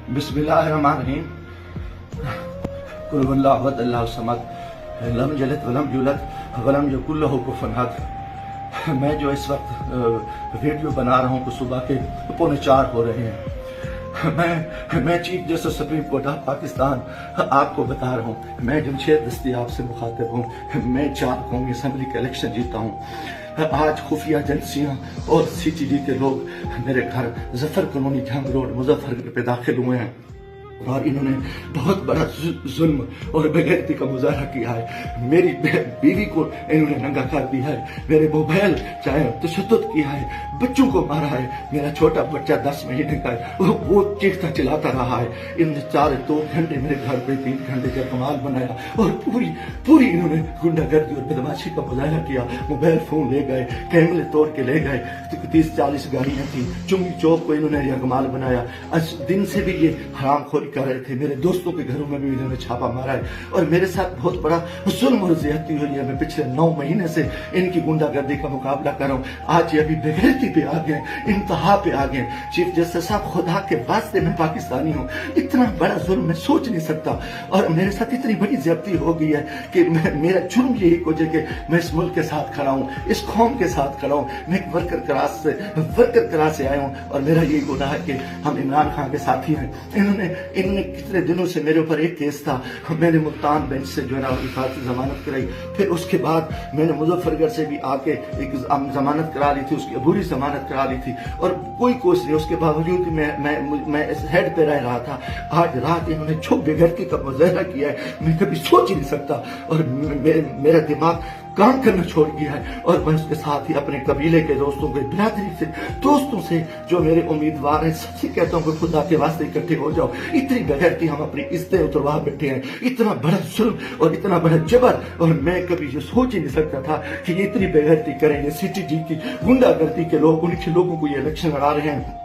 बिस्मिल्लाहिर्रहमानिर्रहीम। कुल हुवल्लाहु अहद अल्लाहु समद लम यलिद वलम यूलद वलम यकुल लहू कुफुवन अहद। मैं जो इस वक्त वीडियो बना रहा हूँ, सुबह के 3:45 हो रहे हैं। मैं chief justice supreme court of Pakistan आपको बता रहा हूँ, मैं जमशेद दस्तयाब से मुखातिब हूँ। मैं 4 कौमी असम्बली के इलेक्शन जीता हूँ। आज खुफिया एजेंसियाँ और CTG के लोग मेरे घर जफर कॉलोनी जंग रोड मुजफ्फरनगर पे दाखिल हुए हैं और इन्होंने बहुत बड़ा जुल्म और बेगैरती का मुजाहरा किया है। मेरी बीवी को इन्होंने नंगा कर दिया है, मेरे मोबाइल चाहे तशद्दुद किया है, बच्चों को मारा है। मेरा छोटा बच्चा 10 महीने का है, वो चीखता चिल्लाता रहा है। इन्होंने 2 घंटे मेरे घर पे 3 घंटे का कमाल बनाया और पूरी इन्होंने गुंडागर्दी और बदमाशी का मुजाहरा किया। मोबाइल फोन ले गए, कैमरे तोड़ के ले गए, 30-40 गाड़ियां थी। चुंगी चौक को इन्होंने यह कमाल बनाया। आज दिन से भी ये हरामखोरी कर रहे थे। मेरे दोस्तों के घरों में भी इन्होंने छापा मारा है और मेरे साथ बहुत बड़ा जुल्म और ज्यादती हुई है। मैं पिछले 9 महीने से इनकी गुंडागर्दी का मुकाबला कर रहा हूँ। आज ये अभी बेगैरती पे आ गए, इंतहा पे आ गए। चीफ जस्टिस साहब, खुदा के वास्ते मैं पाकिस्तानी हूँ, इतना बड़ा जुल्म मैं सोच नहीं सकता और मेरे साथ इतनी बड़ी ज्यादती हो गई है कि मेरा जुर्म यही को कि मैं इस मुल्क के साथ खड़ा हूँ, इस कौम के साथ खड़ा हूँ। मैं एक वर्कर क्लास से आया हूँ और मेरा यही गुनाह है कि हम इमरान खान के साथी हैं। इन्होंने कितने दिनों से मेरे ऊपर एक केस था, मैंने मुल्तान बेंच से जो है ना हिफाजती जमानत कराई। फिर उसके बाद मैंने मुजफ्फरनगर से भी आके एक जमानत करा ली थी, उसकी अबूरी जमानत करा ली थी और कोई कोशिश नहीं। उसके बावजूद मैं इस हेड पे रह रहा था। आज रात इन्होंने जो बेगैरती का मुजाहरा किया है, मैं कभी सोच ही नहीं सकता और मेरा दिमाग काम करना छोड़ गया है। और मैं उसके साथ ही अपने कबीले के दोस्तों के बिरादरी से दोस्तों से जो मेरे उम्मीदवार हैं सबसे कहता हूँ कि खुदा के वास्ते इकट्ठे हो जाओ। इतनी बेगैरती हम अपनी इज्जतें उतरवा बैठे हैं, इतना बड़ा जुल्म और इतना बड़ा जबर, और मैं कभी ये सोच ही नहीं सकता था कि ये इतनी बेगैरती करेंगे। CTG की गुंडागर्दी के लोग, उनके लोगों को ये इलेक्शन लड़ा रहे हैं।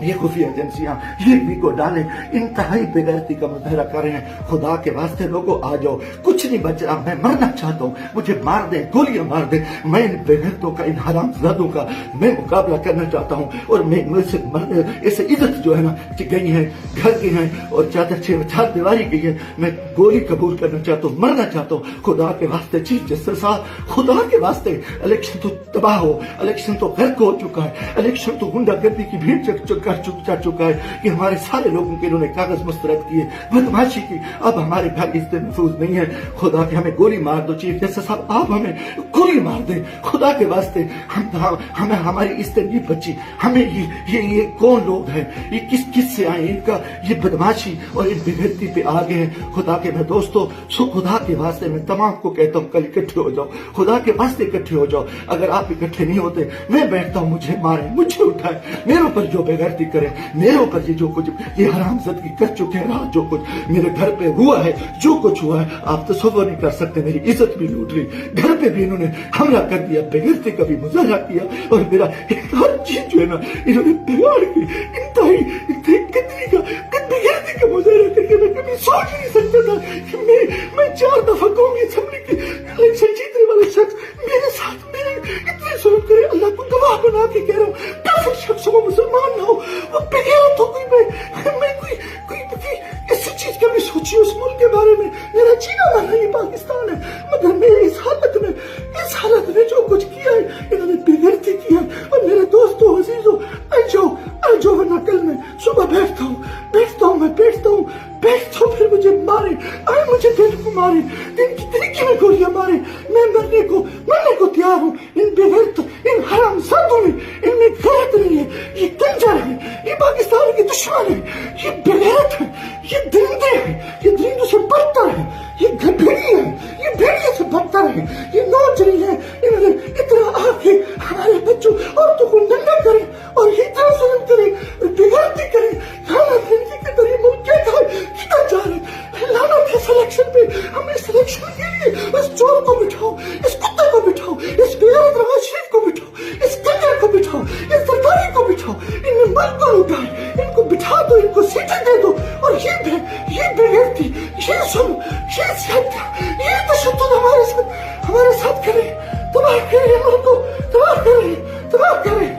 ये खुफिया एजेंसियां ये भी को डाले इंतहाई बेगैरती का मुजाहरा कर रहे हैं। खुदा के वास्ते लोगों आ जाओ, कुछ नहीं बच रहा। मैं मरना चाहता हूँ, मुझे मार दे, गोलियां मार दे। मैं इन बेगैरतों का, इन हरामजादों का मैं मुकाबला करना चाहता हूँ और मैं मुझसे ऐसे इज्जत जो है ना गई है, घर की है और चार दीवारी गई है। मैं गोली कबूल करना चाहता हूँ, मरना चाहता हूँ। खुदा के वास्ते चीफ जस्टिस साहब, खुदा के वास्ते इलेक्शन तो तबाह हो, इलेक्शन तो गर्क हो चुका है, इलेक्शन तो गुंडागर्दी की भीड़ चढ़ चुका है कि हमारे सारे लोगों के इन्होंने कागज मुस्तरद किए, बदमाशी की। अब हमारे घर इज्जत महफूज नहीं है। खुदा के हमें गोली मार दो चीफ जस्टिस साहब, आप हमें गोली मार दे खुदा के वास्ते। हमें हमारी इज्जत नहीं बची। हमें ये कौन लोग हैं, ये किस से आए, इनका ये बदमाशी और इस बेगैरती पे आ गए हैं। खुदा के मैं दोस्तों, खुदा के वास्ते मैं तमाम को कहता हूँ कल इकट्ठे हो जाओ, खुदा के वास्ते इकट्ठे हो जाओ। अगर आप इकट्ठे नहीं होते, मैं बैठता हूँ, मुझे मारे, मुझे उठाए, मेरे ऊपर जो बेगैरती करे, मेरे ऊपर ये जो कुछ ये हरामज़दगी कर चुके हैं, रात जो कुछ मेरे घर पे हुआ है, जो कुछ हुआ है, आप तसव्वुर नहीं कर सकते। मेरी इज्जत भी लूट ली, घर पे भी इन्होंने हमला कर दिया, बेगैरती का भी मुजाहरा किया और मेरा हर चीज जो है ना इन्होंने बिगाड़ दी। इंतहाई बेगैरती का मुजाहरा करके मैं कभी सोच नहीं सकता था कि मैं 4 दफा कौमी असेंबली की इलेक्शन जीतने वाला शख्स मेरे साथ मेरे इतने जुल्म करे। अल्लाह को गवाह बना के कह रहा हूँ, काफिर शख्स हो, मुसलमान ना हो, वो बेगैरत हो कोई, मैं कोई ऐसी चीज कभी सोची उस मुल्क के बारे में। मेरा जीना मरना ये पाकिस्तान है, मगर मेरे इस हालत में जो कुछ किया है, इन्होंने बेगैरती किया है। और मेरे दोस्तों, अजीजों, आ जाओ वरना कल मैं सुबह बैठता हूँ, फिर मुझे मारे, मुझे दिल को मारे, दिन की तरीके में गोलियां मारे। मैं मरने को तैयार हूँ। इन बेगैरत, इन हरामजादों में, इनमें गैरत नहीं है। ये कंजर है, ये पाकिस्तान के दुश्मन है, ये बेगैरत है, ये दरिंदे हैं, ये दरिंदों से बदतर है, ये भेड़िए है, ये भेड़िए से बदतर है, ये नौजरी है। इन्होंने इतना आके हमारे बच्चों, औरतों को नंगा करे और इतना जुल्म करे, बेगैरती करे। मुल्क कितना जा रहे हैं, लानत है सिलेक्शन पे। हमें सिलेक्शन के लिए इस चोर को बिठाओ, इस कुत्ते को बिठाओ, इस बेगैरत नवाज शरीफ को बिठाओ, इस कंजर को बिठाओ, इस सरकारी को बिठाओ। इन्हें मुल्क को लुटाए, इनको बिठा दो, इनको सीटें दे दो। और ये बेगैरती, ये जुल्म, ये ज्यादतियां, ये तशद्दुद हमारे साथ करे, तबाह करे, मुल्क को तबाह करे।